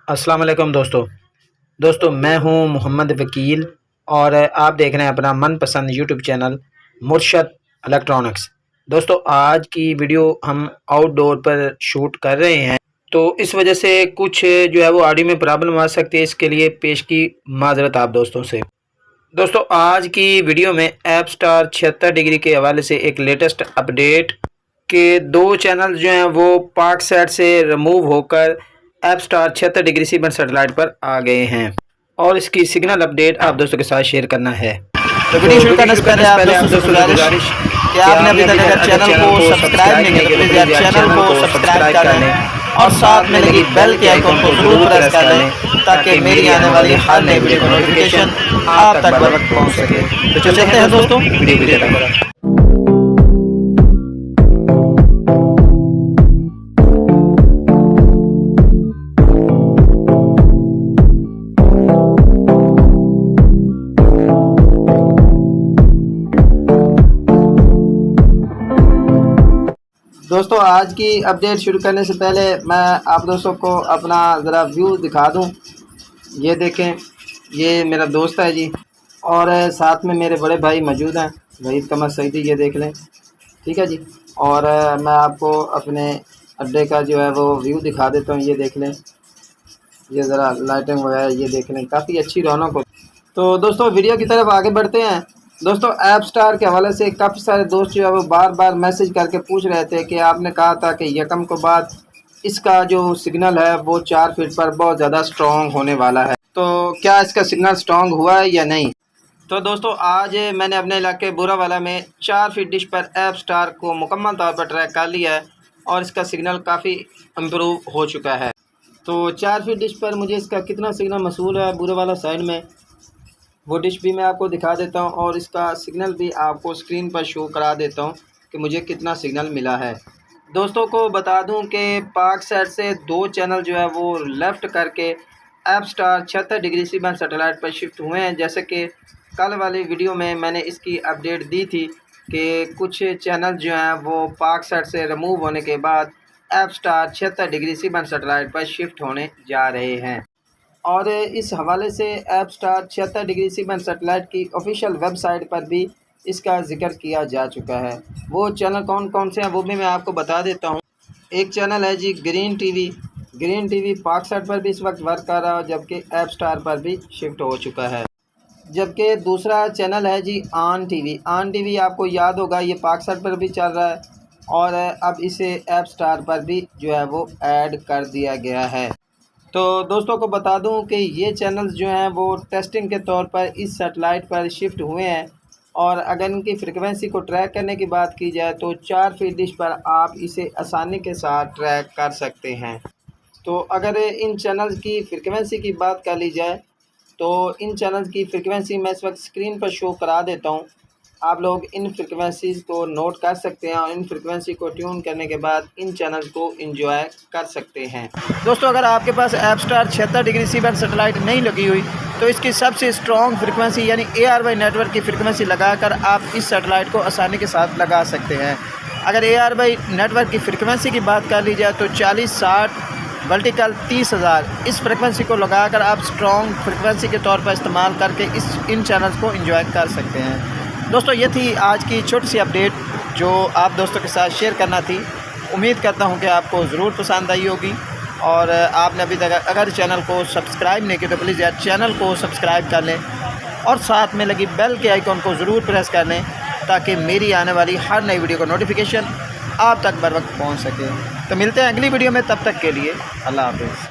अस्सलाम वालेकुम दोस्तों मैं हूं मोहम्मद वकील और आप देख रहे हैं अपना मनपसंद यूट्यूब चैनल मुर्शद इलेक्ट्रॉनिक्स। दोस्तों आज की वीडियो हम आउटडोर पर शूट कर रहे हैं, तो इस वजह से कुछ जो है वो ऑडियो में प्रॉब्लम आ सकती है। इसके लिए पेश की माजरत आप दोस्तों से। दोस्तों आज की वीडियो में ऐप स्टार 76 डिग्री के हवाले से एक लेटेस्ट अपडेट के 2 चैनल जो हैं वो पाक सेट से रिमूव होकर Apstar 76 degree C band satellite पर आ गए हैं और इसकी सिग्नल अपडेट आप दोस्तों के साथ शेयर करना है। तो वीडियो शुरू करने से पहले आप दोस्तों से गुजारिश कि आपने अभी तक अगर चैनल को सब्सक्राइब नहीं किया तो प्लीज़ यार चैनल को सब्सक्राइब कर लें और साथ में लगी बेल के आइकॉन को जरूर प्रेस कर लें ताकि मेरी आने वाली हर नई वीडियो का नोटिफिकेशन आप तक बर वक्त पहुँच सके। तो चलते हैं दोस्तों वीडियो की तरफ। दोस्तों आज की अपडेट शुरू करने से पहले मैं आप दोस्तों को अपना ज़रा व्यू दिखा दूं। ये देखें, ये मेरा दोस्त है जी और साथ में मेरे बड़े भाई मौजूद हैं, वहीद कमर सईदी, ये देख लें, ठीक है जी। और मैं आपको अपने अड्डे का जो है वो व्यू दिखा देता हूँ। ये देख लें, ये ज़रा लाइटिंग वगैरह ये देख लें, काफ़ी अच्छी रौनक हो। तो दोस्तों वीडियो की तरफ आगे बढ़ते हैं। दोस्तों ऐप स्टार के हवाले से काफ़ी सारे दोस्त जो है वो बार बार मैसेज करके पूछ रहे थे कि आपने कहा था कि यकम के बाद इसका जो सिग्नल है वो 4 फीट पर बहुत ज़्यादा स्ट्रॉन्ग होने वाला है, तो क्या इसका सिग्नल स्ट्रॉन्ग हुआ है या नहीं। तो दोस्तों आज मैंने अपने इलाके बुरावाला में 4 फीट डिश पर ऐप स्टार को मुकम्मल तौर पर ट्रैक कर लिया है और इसका सिग्नल काफ़ी इम्प्रूव हो चुका है। तो 4 फीट डिश पर मुझे इसका कितना सिग्नल मसूल है बुरावाला साइड में, वो डिश भी मैं आपको दिखा देता हूं और इसका सिग्नल भी आपको स्क्रीन पर शो करा देता हूं कि मुझे कितना सिग्नल मिला है। दोस्तों को बता दूं कि पाक सेट से 2 चैनल जो है वो लेफ़्ट करके Apstar 76 degree C band satellite पर शिफ्ट हुए हैं। जैसे कि कल वाली वीडियो में मैंने इसकी अपडेट दी थी कि कुछ चैनल जो हैं वो पाक सेट से रिमूव होने के बाद Apstar 76 degree C band satellite पर शिफ्ट होने जा रहे हैं। और इस हवाले से Apstar 76 degree C band satellite की ऑफिशियल वेबसाइट पर भी इसका जिक्र किया जा चुका है। वो चैनल कौन कौन से हैं वो भी मैं आपको बता देता हूँ। एक चैनल है जी ग्रीन टीवी पाक सेट पर भी इस वक्त वर्क कर रहा है, जबकि ऐप स्टार पर भी शिफ्ट हो चुका है। जबकि दूसरा चैनल है जी ऑन टीवी आपको याद होगा ये पाक सेट पर भी चल रहा है और अब इसे ऐप स्टार पर भी जो है वो ऐड कर दिया गया है। तो दोस्तों को बता दूं कि ये चैनल्स जो हैं वो टेस्टिंग के तौर पर इस सेटेलाइट पर शिफ्ट हुए हैं और अगर इनकी फ्रिक्वेंसी को ट्रैक करने की बात की जाए तो 4 फीट डिश पर आप इसे आसानी के साथ ट्रैक कर सकते हैं। तो अगर इन चैनल्स की फ्रिक्वेंसी की बात कर ली जाए तो इन चैनल्स की फ्रिक्वेंसी मैं इस वक्त स्क्रीन पर शो करा देता हूँ। आप लोग इन फ्रिक्वेंसीज़ को नोट कर सकते हैं और इन फ्रिक्वेंसी को ट्यून करने के बाद इन चैनल्स को एंजॉय कर सकते हैं। दोस्तों अगर आपके पास Apstar 76 degree C band satellite नहीं लगी हुई तो इसकी सबसे स्ट्रॉन्ग फ्रिक्वेंसी यानी ARY नेटवर्क की फ्रिक्वेंसी लगाकर आप इस सेटेलाइट को आसानी के साथ लगा सकते हैं। अगर ARY नेटवर्क की फ्रिक्वेंसी की बात कर ली जाए तो 40-60 वर्टिकल 30,000 इस फ्रिक्वेंसी को लगाकर आप स्ट्रॉन्ग फ्रिक्वेंसी के तौर पर इस्तेमाल करके इन चैनल्स को एंजॉय कर सकते हैं। दोस्तों ये थी आज की छोटी सी अपडेट जो आप दोस्तों के साथ शेयर करना थी। उम्मीद करता हूँ कि आपको ज़रूर पसंद आई होगी और आपने अभी तक अगर चैनल को सब्सक्राइब नहीं किया तो प्लीज़ यार चैनल को सब्सक्राइब कर लें और साथ में लगी बेल के आइकॉन को ज़रूर प्रेस कर लें ताकि मेरी आने वाली हर नई वीडियो का नोटिफिकेशन आप तक बर वक्त पहुँच सके। तो मिलते हैं अगली वीडियो में, तब तक के लिए अल्लाह हाफ़िज़।